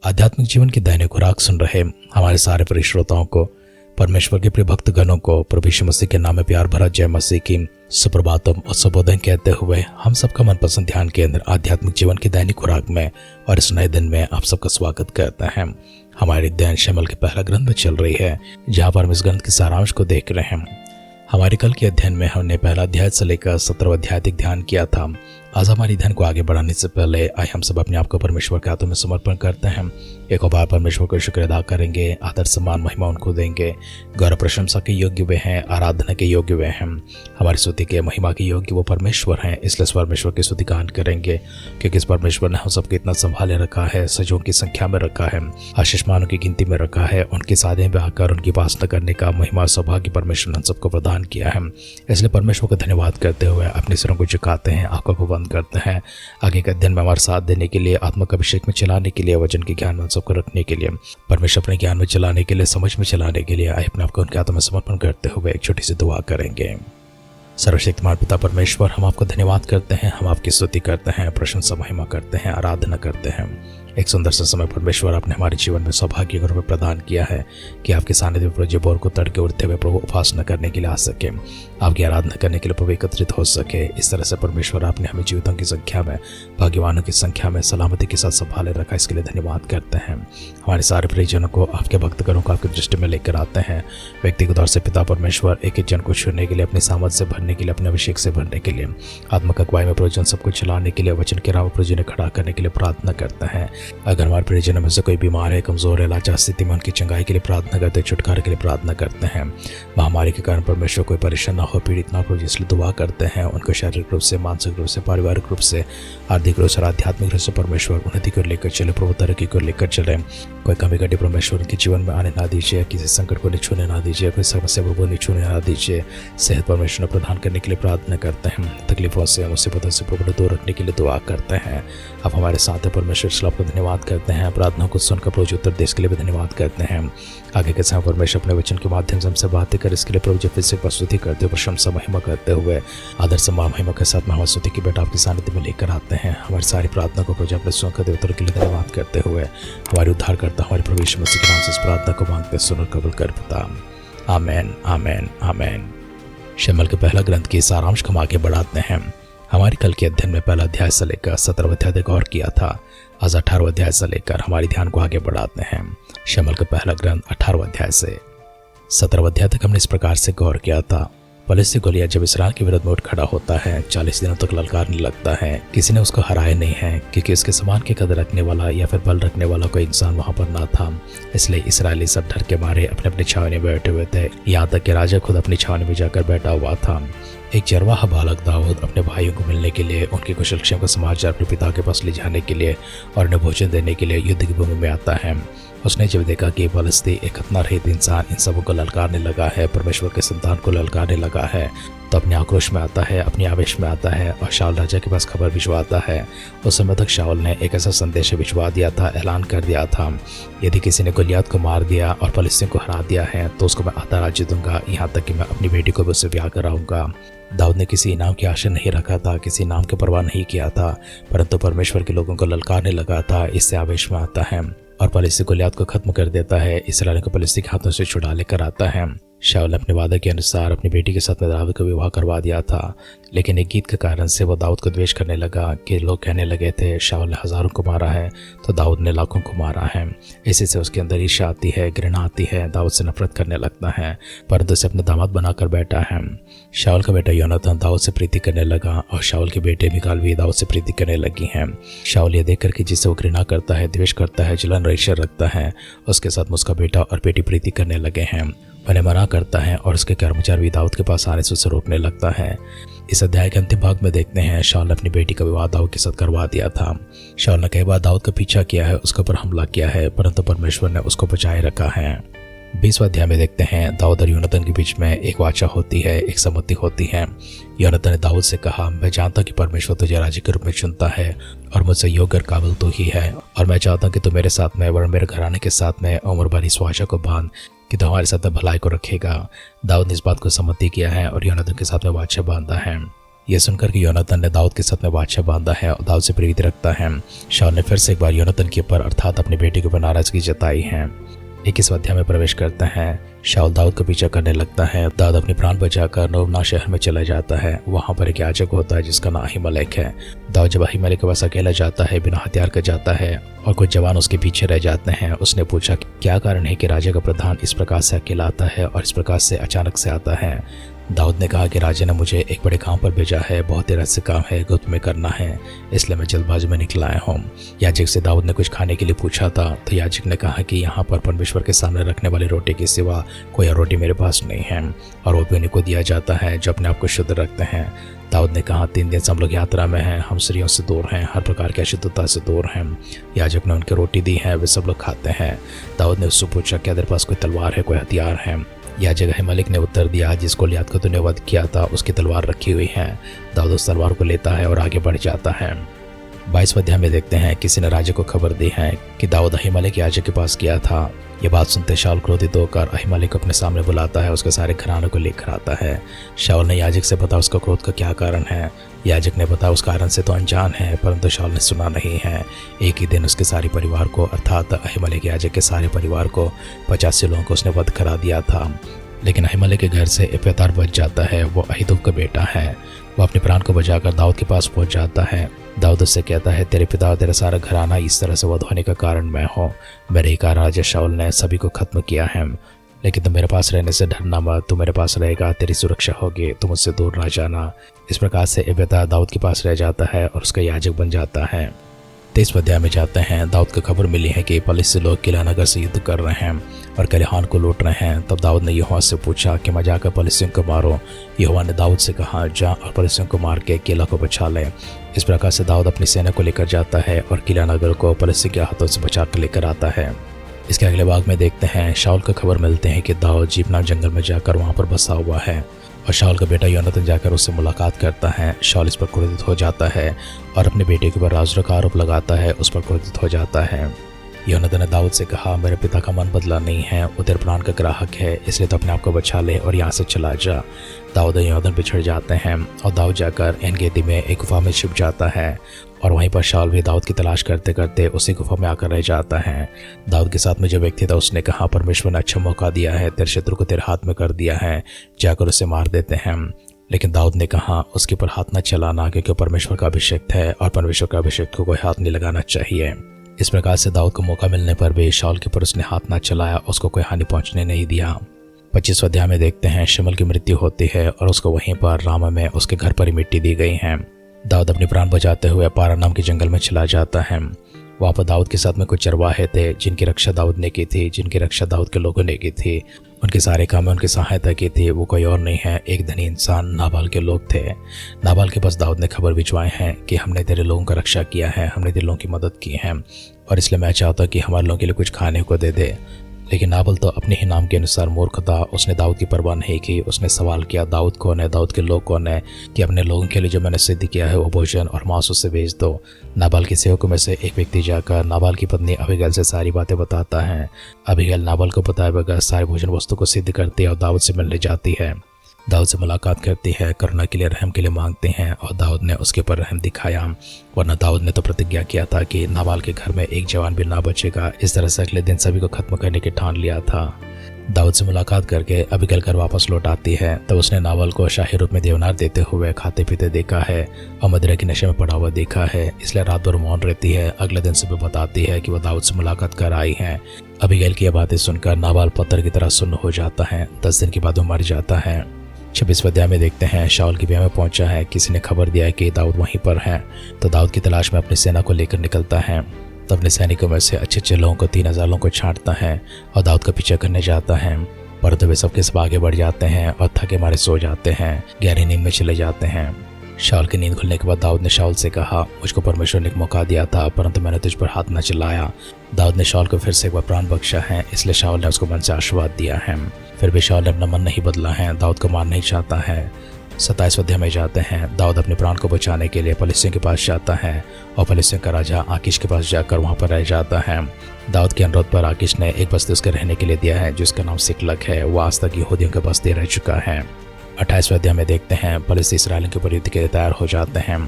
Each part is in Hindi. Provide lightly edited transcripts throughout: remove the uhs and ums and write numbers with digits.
आध्यात्मिक जीवन की दैनिक खुराक सुन रहे हमारे सारे प्रिय श्रोताओं को, परमेश्वर के प्रिय भक्तगणों को प्रभु यीशु मसीह के नाम में प्यार भरा जय मसीह की सुप्रभातम और सुबोधन कहते हुए हम सबका मनपसंद ध्यान केंद्र आध्यात्मिक जीवन की दैनिक खुराक में और इस नए दिन में आप सबका स्वागत करते हैं। हमारी अध्ययन शमूएल के पहला ग्रंथ में चल रही है, जहाँ पर हम इस ग्रंथ के सारांश को देख रहे हैं। हमारे कल के अध्ययन में हमने पहला अध्याय से लेकर 17वां अध्याय तक ध्यान किया था। आज हमारे अध्ययन को आगे बढ़ाने से पहले आइए हम सब अपने आप को परमेश्वर के हाथों में समर्पण करते हैं। एक बार परमेश्वर को शुक्र अदा करेंगे, आदर सम्मान महिमा उनको देंगे। गौरव प्रशंसा के योग्य वे हैं, आराधना के योग्य वे हैं, हमारी स्तुति के महिमा के योग्य वो परमेश्वर हैं। इसलिए इस परमेश्वर की स्तुति गान करेंगे, क्योंकि इस परमेश्वर ने हम सबको इतना संभाले रखा है, सजों की संख्या में रखा है, आशीषमानों की गिनती में रखा है। उनकी साधे में आकर उनकी उपासना करने का महिमा सौभाग्य परमेश्वर ने हम सबको प्रदान किया है। इसलिए परमेश्वर का धन्यवाद करते हुए अपने सिरों को झुकाते हैं, आंखों को बंद करते हैं। आगे के अध्ययन में हमारे साथ देने के लिए, आत्मिक अभिषेक में चलाने के लिए, वचन के ज्ञान में सबको रखने के लिए, परमेश्वर अपने ज्ञान में चलाने के लिए, समझ में चलाने के लिए आए अपने आप को उनके हाथों में समर्पण करते हुए एक छोटी सी दुआ करेंगे। सर्वशक्तिमान पिता परमेश्वर, हम आपको धन्यवाद करते हैं, हम आपकी स्तुति करते हैं, प्रशंसा महिमा करते हैं, आराधना करते हैं। एक सुंदर सा समय परमेश्वर आपने हमारे जीवन में सौभाग्य और रूप प्रदान किया है कि आपके सानिध्य में प्रभु बोर को तड़के उड़ते हुए प्रभु उपासना करने के लिए आ सके, आपकी आराधना करने के लिए प्रभु एकत्रित हो सके। इस तरह से परमेश्वर आपने हमें जीवितों की संख्या में, भाग्यवानों की संख्या में सलामती के साथ संभाले रखा, इसके लिए धन्यवाद करते हैं। हमारे सारे प्रियजनों को, आपके भक्तगणों को आपकी दृष्टि में लेकर आते हैं। व्यक्तिगत तौर से पिता परमेश्वर एक एक जन को छूने के लिए, अपनी सामर्थ से भरने के लिए, अपने अभिषेक से भरने के लिए, आत्मिक अगुवाई में प्रयोजन सबको चलाने के लिए, वचन के राह प्रयोजन ने खड़ा करने के लिए प्रार्थना करते हैं। अगर हमारे परिजनों में से कोई बीमार है, कमजोर है, लाचार स्थिति में, उनकी चंगाई के लिए प्रार्थना करते हैं, छुटकारे के लिए प्रार्थना करते हैं। महामारी के कारण परमेश्वर कोई परेशान ना हो, पीड़ित ना हो, इसलिए दुआ करते हैं। उनको शारीरिक रूप से, मानसिक रूप से, पारिवारिक रूप से, आर्थिक रूप से, आध्यात्मिक रूप से परमेश्वर उन्नति को लेकर चले, प्रभु तरक्की को लेकर चले। कोई कमी घटी परमेश्वर उनके जीवन में आने ना दीजिए, किसी संकट को छूने ना दीजिए, कोई समस्या को छूने ना दीजिए। सेहत परमेश्वर प्रदान करने के लिए प्रार्थना करते हैं। तकलीफों से, मुसीबतों से प्रभु दूर रखने के लिए दुआ करते हैं। अब हमारे साथ है परमेश्वर, इसलिए आपको धन्यवाद करते हैं। प्रार्थना को सुनकर प्रभु उत्तर देश के लिए भी धन्यवाद करते हैं। आगे के समय परमेश्वर अपने वचन के माध्यम से हमसे बातें कर, इसके लिए प्रभु जी फिर से प्रस्तुति करते हुए, प्रशंसा महिमा करते हुए, आदर सम्मान महिमा के साथ में हमारी स्तुति की बेटा आपके सानिध्य में लेकर आते हैं। हमारी सारी प्रार्थना को प्रभु अपने सुनकर दे उत्तर के लिए धन्यवाद करते हुए, हमारे उद्धार करता हमारे प्रभु यीशु मसीह के नाम से इस प्रार्थना को मांगते सुनो, कबूल कर पिता। आमेन, आमेन, आमेन। शमूएल के पहला ग्रंथ की सारांश को आगे बढ़ाते हैं। हमारे कल के अध्ययन में पहला अध्याय से लेकर 17वां अध्याय तक गौर किया था। आज 18वां अध्याय से लेकर हमारे ध्यान को आगे बढ़ाते हैं। शमूएल का पहला ग्रंथ 18वां अध्याय से 17वां अध्याय तक हमने इस प्रकार से गौर किया था। फलिस्ती गोलियत जब इस्राएल के विरुद्ध में उठ खड़ा होता है, 40 दिनों तक ललकारने लगता है। किसी ने उसको हराया नहीं है, क्योंकि उसके समान की कदर रखने वाला या फिर बल रखने वाला कोई इंसान वहां पर ना था। इसलिए इस्राएली सब डर के मारे अपने अपने छावनी में बैठे हुए थे, यहाँ तक कि राजा खुद अपनी छावनी में जाकर बैठा हुआ था। एक चरवाहा बालक दाऊद अपने भाइयों को मिलने के लिए, उनके कुशल क्षेम का समाचार अपने पिता के पास ले जाने के लिए और उन्हें भोजन देने के लिए युद्ध की भूमि में आता है। उसने जब देखा कि फलिस्ती एक खतना रहित इंसान इन सबों को ललकारने लगा है, परमेश्वर के संतान को ललकारने लगा है, तो अपने आक्रोश में आता है, अपने आवेश में आता है और शाऊल राजा के पास खबर भिजवाता है। उस समय तक शाऊल ने एक ऐसा संदेश भिजवा दिया था, ऐलान कर दिया था, यदि किसी ने गोलियत को मार दिया और फलिस्तियों को हरा दिया है तो उसको मैं आधा राज्य दूंगा, यहाँ तक कि मैं अपनी बेटी को भी उससे ब्याह कराऊंगा। दाऊद ने किसी इनाम की आशा नहीं रखा था, किसी इनाम की परवाह नहीं किया था, परंतु परमेश्वर के लोगों को ललकारने लगा था। इससे आवेश में आता है और फलिस्ती गोलियत को खत्म कर देता है, इस्राएल को फलिस्ती के हाथों से छुड़ा लेकर आता है। शाऊल ने अपने वादे के अनुसार अपनी बेटी के साथ में दाऊद का विवाह करवा दिया था, लेकिन एक गीत के कारण से वो दाऊद को द्वेष करने लगा कि लोग कहने लगे थे शाऊल ने हजारों को मारा है तो दाऊद ने लाखों को मारा है। इसी से उसके अंदर ईर्ष्या आती है, घृणा आती है, दाऊद से नफरत करने लगता है, परंतु उसे अपने दामाद बनाकर बैठा है। शाऊल का बेटा योनातान दाऊद से प्रीति करने लगा और शाऊल के बेटे मिकाल भी दाऊद से प्रीति करने लगी हैं। शाऊल ये देखकर कि जिसे वो घृणा करता है, द्वेष करता है, जलन और ईर्ष्या रखता है, उसके साथ उसका बेटा और बेटी प्रीति करने लगे हैं, उन्हें मना करता है और उसके कर्मचारी भी दाऊद के पास आने से उसे रोकने लगता है। इस अध्याय के अंतिम भाग में देखते हैं शाऊल ने अपनी बेटी का विवाह दाऊद के साथ करवा दिया था। शाऊल ने कई बार दाऊद का पीछा किया है, उसके ऊपर हमला किया है, परंतु परमेश्वर ने उसको बचाए रखा है। 20वां अध्याय में देखते हैं दाऊद और योनातान के बीच में एक वाचा होती है, एक सम्मति होती है। योनातान ने दाऊद से कहा, मैं जानता कि परमेश्वर तुझे राजा के रूप में चुनता है और मुझसे योग्य और काबिल तू ही है, और मैं चाहता हूँ कि तू मेरे साथ में वरन मेरे घराने के साथ में उम्र भर इस वाचा को बांध कि तो हमारे साथ में भलाई को रखेगा। दाऊद ने इस बात को सम्मति किया है और योनातान के साथ में वाचा बांधा है। यह सुनकर कि योनातन ने दाऊद के साथ में बादशाह बांधा है और दाऊद से प्रीति रखता है, शाऊल ने फिर से एक बार योनातन के ऊपर अर्थात अपने बेटे के ऊपर नाराजगी जताई है। 21 अध्याय में प्रवेश करते हैं। शाऊल दाऊद का पीछा करने लगता है। दाऊद अपने प्राण बचाकर नोबना शहर में चला जाता है। वहां पर एक याजक होता है जिसका नाम अहीमेलेक है। दाऊद जब अहीमेलेक के पास अकेला जाता है, बिना हथियार का जाता है और कुछ जवान उसके पीछे रह जाते हैं। उसने पूछा क्या कारण है कि राजा का प्रधान इस प्रकार से अकेला आता है और इस प्रकार से अचानक से आता है। दाऊद ने कहा कि राजा ने मुझे एक बड़े काम पर भेजा है, बहुत ही रहस्य काम है, गुप्त में करना है, इसलिए मैं जल्दबाजी में निकला आया हूँ। याजक से दाऊद ने कुछ खाने के लिए पूछा था तो याजक ने कहा कि यहाँ पर परमेश्वर के सामने रखने वाली रोटी के सिवा कोई और रोटी मेरे पास नहीं है और वो भी उन्हीं को दिया जाता है जो अपने आप को शुद्ध रखते हैं। दाऊद ने कहा 3 दिन से हम लोग यात्रा में हैं, हम स्त्रियों से दूर हैं, हर प्रकार की अशुद्धता से दूर हैं। याजक ने उनकी रोटी दी है, वे सब लोग खाते हैं। दाऊद ने उससे पूछा क्या तेरे पास कोई तलवार है, कोई हथियार है। याजक अहीमेलेक ने उत्तर दिया जिस गोलियत को तूने वध किया था उसकी तलवार रखी हुई है। दाऊद उस तलवार को लेता है और आगे बढ़ जाता है। 22वें अध्याय में देखते हैं किसी ने राजा को खबर दी है कि दाऊद अहीमेलेक याजक के पास गया था। ये बात सुनते शाऊल क्रोधित होकर अहीमेलेक को अपने सामने बुलाता है, उसके सारे घराने को लेकर आता है। शाऊल ने याजक से बताया उसका क्रोध का क्या कारण है। याजक ने बताया उस कारण से तो अनजान है, परंतु शाऊल ने सुना नहीं है। एक ही दिन उसके सारे परिवार को अर्थात अहीमेलेक याजक के सारे परिवार को 85 लोगों को उसने वध करा दिया था। लेकिन अहीमेलेक के घर से एब्यातार बच जाता है। वो अहीतूब का बेटा है। वो अपने प्राण को बचाकर दाऊद के पास पहुंच जाता है। दाऊद उससे कहता है तेरे पिता और तेरा सारा घराना इस तरह से वध होने का कारण मैं हूँ। मेरे ही कारण राजा शाऊल ने सभी को खत्म किया है। लेकिन तुम मेरे पास रहने से डरना मत, तू मेरे पास रहेगा, तेरी सुरक्षा होगी, तुम मुझसे दूर ना जाना। इस प्रकार से एब्यातार दाऊद के पास रह जाता है और उसका याजक बन जाता है। 23वें अध्याय में जाते हैं। दाऊद को खबर मिली है कि पलिश्ती लोग किला नगर से युद्ध कर रहे हैं और कलेहान को लूट रहे हैं। तब दाऊद ने यहोवा से पूछा कि मैं जाकर पलिश्तियों को मारूं। यहोवा ने दाऊद से कहा जा और पलिश्तियों को मार के किला को बचा ले। इस प्रकार से दाऊद अपनी सेना को लेकर जाता है और किला नगर को पलिश्ती के हाथों से बचा कर लेकर आता है। इसके अगले भाग में देखते हैं शाऊल को खबर मिलते हैं कि दाऊद जीपना जंगल में जाकर वहां पर बसा हुआ है और शाऊल का बेटा योनातन जाकर उससे मुलाकात करता है। शाऊल इस पर क्रोधित हो जाता है और अपने बेटे के ऊपर राजद्रोह का आरोप लगाता है, उस पर क्रोधित हो जाता है। योनातन ने दाऊद से कहा मेरे पिता का मन बदला नहीं है, वो तेरे प्राण का ग्राहक है, इसलिए तो अपने आप को बचा ले और यहाँ से चला जा। दाऊद और योनातन बिछड़ जाते हैं और दाऊद जाकर एनगेदी में एक गुफा में छिप जाता है और वहीं पर शाऊल भी दाऊद की तलाश करते करते उसी गुफा में आकर रह जाता है। दाऊद के साथ में जो व्यक्ति था उसने कहा परमेश्वर ने अच्छा मौका दिया है, तेरे शत्रु को तेरे हाथ में कर दिया है, जाकर उसे मार देते हैं। लेकिन दाऊद ने कहा उसके ऊपर हाथ न चलाना, क्योंकि परमेश्वर का अभिषेक है और परमेश्वर का अभिषेक को कोई हाथ नहीं लगाना चाहिए। इस प्रकार से दाऊद को मौका मिलने पर भी शाऊल के ऊपर उसने हाथ न चलाया, उसको कोई हानि पहुंचने नहीं दिया। 25वें अध्याय में देखते हैं शमूएल की मृत्यु होती है और उसको वहीं पर रामा में उसके घर पर ही मिट्टी दी गई है। दाऊद अपने प्राण बचाते हुए पारा नाम के जंगल में चला जाता है। वहाँ पर दाऊद के साथ में कुछ चरवाहे थे जिनकी रक्षा दाऊद ने की थी, जिनकी रक्षा दाऊद के लोगों ने की थी। उनके सारे काम में उनकी सहायता की थी। वो कोई और नहीं है, एक धनी इंसान नाबाल के लोग थे। नाबाल के पास दाऊद ने खबर भिजवाए हैं कि हमने तेरे लोगों का रक्षा किया है, हमने तेरे लोगों की मदद की है और इसलिए मैं चाहता हूँ कि हमारे लोगों के लिए कुछ खाने को दे दे। लेकिन नाबाल तो अपने ही नाम के अनुसार मूर्ख था। उसने दाऊद की परवाह नहीं की। उसने सवाल किया दाऊद कौन है, दाऊद के लोग कौन है, कि अपने लोगों के लिए जो मैंने सिद्ध किया है वो भोजन और मांस उससे भेज दो। नाबाल के सेवकों में से एक व्यक्ति जाकर नाबाल की पत्नी अबीगैल से सारी बातें बताता है। अबीगैल नाबाल को बताए बगैर सारे भोजन वस्तु को सिद्ध करती है और दाऊद से मिलने जाती है। दाऊद से मुलाकात करती है, करुणा के लिए, रहम के लिए मांगते हैं और दाऊद ने उसके ऊपर रहम दिखाया। वरना दाऊद ने तो प्रतिज्ञा किया था कि नाबाल के घर में एक जवान भी ना बचेगा। इस तरह से अगले दिन सभी को खत्म करने की ठान लिया था। दाऊद से मुलाकात करके अबीगैल घर वापस लौट आती है। तब उसने नाबाल को शाही रूप में देवनार देते हुए खाते पीते देखा है और मदिरा के नशे में पड़ा हुआ देखा है, इसलिए रात भर मौन रहती है। अगले दिन सुबह बताती है कि वह दाऊद से मुलाकात कर आई है। अबीगैल की बातें सुनकर नाबाल पत्थर की तरह सुन्न हो जाता है। 10 दिन के बाद वो मर जाता है। 26वें अध्याय में देखते हैं शाऊल की ब्याह में पहुंचा है। किसी ने खबर दिया है कि दाऊद वहीं पर है, तो दाऊद की तलाश में अपनी सेना को लेकर निकलता है। तो अपने सैनिकों में से अच्छे लोगों को 3000 लोगों को छांटता है और दाऊद का पीछा करने जाता है। परंतु वे सबके सब आगे बढ़ जाते हैं और थके मारे सो जाते हैं, गहरी नींद में चले जाते हैं। शाऊल की नींद खुलने के बाद दाऊद ने शाऊल से कहा मुझको परमेश्वर ने एक मौका दिया था, परंतु मैंने तुझ पर हाथ न चलाया। दाऊद ने शाऊल को फिर से एक बार प्राण बख्शा है, इसलिए शाऊल ने उसको मन से आशीर्वाद दिया है। फिर भी शाऊल ने अपना मन नहीं बदला है, दाऊद को मार नहीं चाहता है। 27वें अध्याय में जाते हैं। दाऊद अपने प्राण को बचाने के लिए पलिश्तियों के पास जाता है और पलिश्तियों का राजा आकीश के पास जाकर वहां पर रह जाता है। दाऊद के अनुरोध पर आकीश ने एक बस्ती उसके रहने के लिए दिया है जिसका नाम सिकलग है। वह आज तक यहूदियों के बस्ती रह चुका है। 28वें अध्याय में देखते हैं पुलिस इसराइलियों के ऊपर युद्ध के लिए तैयार हो जाते हैं,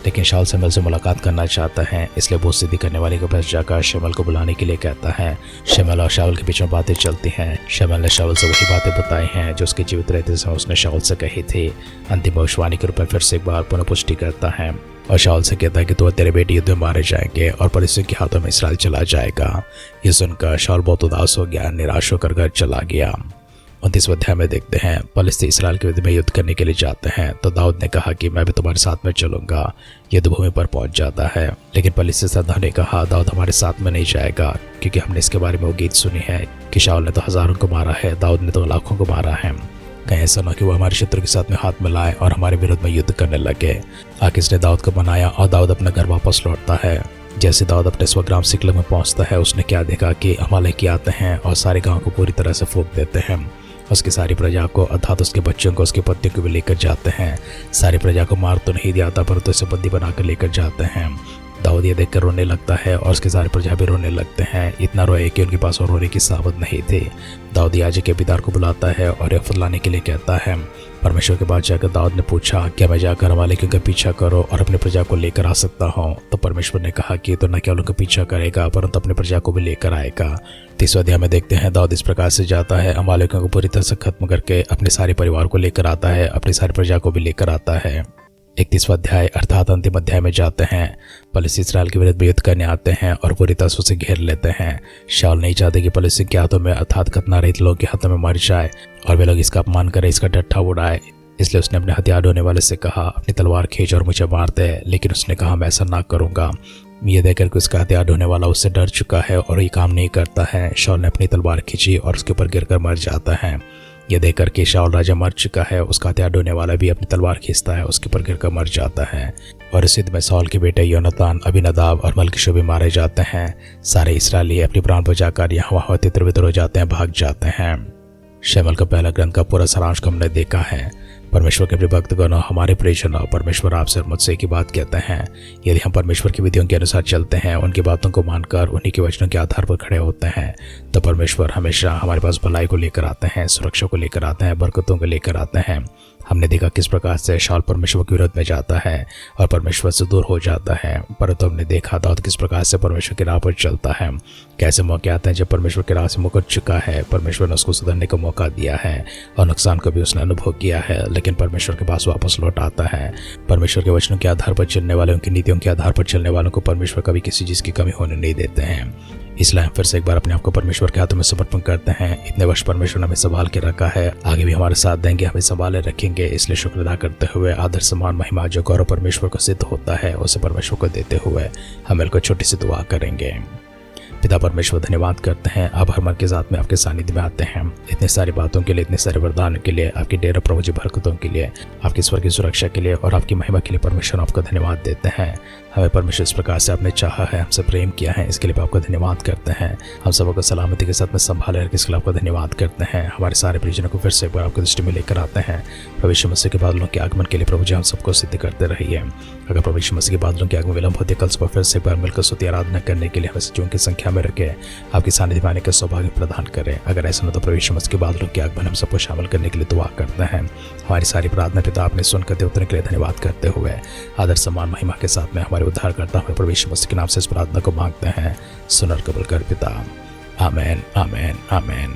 लेकिन शाऊल शमूएल से मुलाकात करना चाहता है, इसलिए भूत सिद्धि करने वाले के पास जाकर शमूएल को बुलाने के लिए कहता है। शमूएल और शाऊल के बीच में बातें चलती हैं। शमूएल ने शाऊल से वही बातें बताई हैं जो उसके जीवित रहते समय उसने शाऊल से कही थी। अंतिम भविष्यवाणी के रूप में फिर से एक बार पुनः पुष्टि करता है और शाऊल से कहता है कि तू और तेरे बेटे युद्ध में मारे जाएंगे और फलिस्तियों के हाथों में इसराइल चला जाएगा। ये सुनकर शाऊल बहुत उदास हो गया, निराश होकर घर चला गया। 29वें अध्याय में देखते हैं फलिस्ती इसराइल के विरुद्ध में युद्ध करने के लिए जाते हैं, तो दाऊद ने कहा कि मैं भी तुम्हारे साथ में चलूंगा। युद्ध भूमि पर पहुंच जाता है, लेकिन फलिस्ती सरदार ने कहा दाऊद हमारे साथ में नहीं जाएगा, क्योंकि हमने इसके बारे में वो गीत सुनी है कि शाऊल ने तो हजारों को मारा है, दाऊद ने तो लाखों को मारा है। कहीं ऐसा न कि वो हमारे शत्रु के साथ में हाथ मिलाए और हमारे विरुद्ध में युद्ध करने लगे। आखिर ने दाऊद को बनाया और दाऊद अपना घर वापस लौटता है। जैसे दाऊद अपने स्वग्राम सिकलग में पहुंचता है, उसने क्या देखा कि अमालेकी आते हैं और सारे गांव को पूरी तरह से फूंक देते हैं। उसकी सारी प्रजा को अर्थात उसके बच्चों को, उसकी पत्नियों को भी लेकर जाते हैं। सारी प्रजा को मार तो नहीं दिया था, परंतु उसे बंदी बनाकर लेकर जाते हैं। दाऊद ये देखकर रोने लगता है और उसके सारे प्रजा भी रोने लगते हैं। इतना रोए कि उनके पास और रोने की सावत नहीं थी। दाऊद याजक के पिता को बुलाता है और एफोद लाने के लिए कहता है। परमेश्वर के पास जाकर दाऊद ने पूछा, क्या मैं जाकर अमालेकियों का पीछा करो और अपनी प्रजा को लेकर आ सकता हूँ? तो परमेश्वर ने कहा कि तो न केवल उनका पीछा करेगा परंतु अपनी प्रजा को भी लेकर आएगा। 30वें अध्याय में देखते हैं दाऊद इस प्रकार से जाता है, अमालेकियों को पूरी तरह से खत्म करके अपने सारे परिवार को लेकर आता है, अपनी सारी प्रजा को भी लेकर आता है। 31वां अध्याय अर्थात अंतिम अध्याय में जाते हैं। फलिस्ती इसराइल के विरुद्ध युद्ध करने आते हैं और पूरी तरह से उसे घेर लेते हैं। शाऊल नहीं चाहते कि फलिस्ती के हाथों में अर्थात खतना रहित लोगों के हाथों में मर जाए और वे लोग इसका अपमान करें, इसका डट्ठा उड़ाए। इसलिए उसने अपने हथियार ढोने वाले से कहा अपनी तलवार खींच और मुझे मार दे, लेकिन उसने कहा मैं ऐसा ना करूंगा। ये देखकर कि उसका हथियार ढोने वाला उससे डर चुका है और ये काम नहीं करता है, शाऊल ने अपनी तलवार खींची और उसके ऊपर गिरकर मर जाता है। यह देखकर कि शाऊल राजा मर चुका है, उसका हथियार ढोने वाला भी अपनी तलवार खींचता है, उसके ऊपर गिरकर मर जाता है। और इस युद्ध में शाऊल के बेटे योनातान, अबीनादाब और मल्कीशू भी मारे जाते हैं। सारे इस्राएली अपनी प्राण बचाकर यहाँ वहाँ तितर बितर हो जाते हैं, भाग जाते हैं। शमूएल का पहला ग्रंथ का पूरा सारांश को हमने देखा है। परमेश्वर के भक्तगणों, हमारे प्रियजनों, परमेश्वर आपसे और मुझसे की बात कहते हैं। यदि हम परमेश्वर की विधियों के अनुसार चलते हैं, उनकी बातों को मानकर उन्हीं के वचनों के आधार पर खड़े होते हैं, तो परमेश्वर हमेशा हमारे पास भलाई को लेकर आते हैं, सुरक्षा को लेकर आते हैं, बरकतों को लेकर आते हैं। हमने देखा किस प्रकार से शाऊल परमेश्वर के विरोध में जाता है और परमेश्वर से दूर हो जाता है, परंतु हमने देखा दाऊद किस प्रकार से परमेश्वर की राह पर चलता है। कैसे मौके आते हैं जब परमेश्वर की राह से मुकर चुका है, परमेश्वर ने उसको सुधरने का मौका दिया है और नुकसान को भी उसने अनुभव किया है, लेकिन परमेश्वर के पास वापस लौट आता है। परमेश्वर के वचनों के आधार पर चलने वाले, उनकी नीतियों के आधार पर चलने वालों को परमेश्वर कभी किसी चीज़ की कमी होने नहीं देते हैं। इसलिए हम फिर से एक बार अपने आप को परमेश्वर के हाथों में समर्पण करते हैं। इतने वर्ष परमेश्वर ने हमें संभाल के रखा है, आगे भी हमारे साथ देंगे, हमें संभाले रखेंगे। इसलिए शुक्र अदा करते हुए आदर सम्मान महिमा जो गौरव परमेश्वर को सिद्ध होता है, उसे परमेश्वर को देते हुए हम मिलकर छोटी सी दुआ करेंगे। पिता परमेश्वर धन्यवाद करते हैं, आप हर मन के साथ में आपके सानिध्य में आते हैं। इतनी सारी बातों के लिए, इतने सारे वरदानों के लिए, आपकी डेरा प्रभु जी बरकतों के लिए, आपकी स्वर्ग की सुरक्षा के लिए और आपकी महिमा के लिए परमेश्वर आपका धन्यवाद देते हैं। हमें परमेश्वर इस प्रकार से आपने चाहा है, हमसे प्रेम किया है, इसके लिए आपका धन्यवाद करते हैं। हम सबको सलामती के साथ में संभाले रखकर इसके लिए आपका धन्यवाद करते हैं। हमारे सारे परिजनों को फिर से एक बार आपकी दृष्टि में लेकर आते हैं। प्रभु यीशु मसीह के बादलों के आगमन के लिए प्रभु जी हम सबको सिद्ध करते रहिए। अगर प्रभु यीशु मसीह के बादलों के आगमन विलंब होते, कल सुबह फिर से एक बार मिलकर स्तुति आराधना करने के लिए हमें सच्चों की संख्या में रखे आपकी सानिध्य में आने का सौभाग्य प्रदान करें। अगर ऐसा न तो प्रभु यीशु मसीह के बादलों के आगमन हम सबको शामिल करने के लिए दुआ करते हैं। हमारी सारी प्रार्थना पिता आपने सुनकर दे उतरने के लिए धन्यवाद करते हुए आदर सम्मान महिमा के साथ में हमारे उद्धारकर्ता हमें प्रभु यीशु मसीह के नाम से इस प्रार्थना को मांगते हैं। सुनर कबूल कर पिता, आमेन आमेन आमेन।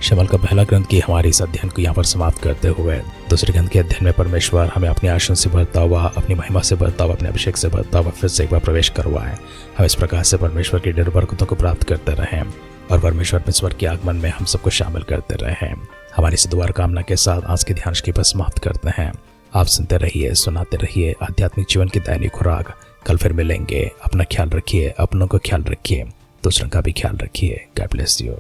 शमूएल का पहला ग्रंथ की हमारे इस अध्ययन को यहाँ पर समाप्त करते हुए दूसरे ग्रंथ के अध्ययन में परमेश्वर हमें अपने आशीष से भरता हुआ, अपनी महिमा से भरता हुआ, अपने अभिषेक से भरता हुआ फिर से एक बार प्रवेश करवाएं। हम इस प्रकार से परमेश्वर की ढेर बरकतों को प्राप्त करते रहें और परमेश्वर अपने स्वर्ग के आगमन में हम सबको शामिल करते रहें। हमारी इस दुआ कामना के साथ आज के ध्यान की पर समाप्त करते हैं। आप सुनते रहिए, सुनाते रहिए आध्यात्मिक जीवन की दैनिक खुराक। कल फिर मिलेंगे। अपना ख्याल रखिए, अपनों का ख्याल रखिए, दूसरों का भी ख्याल रखिए। God bless you.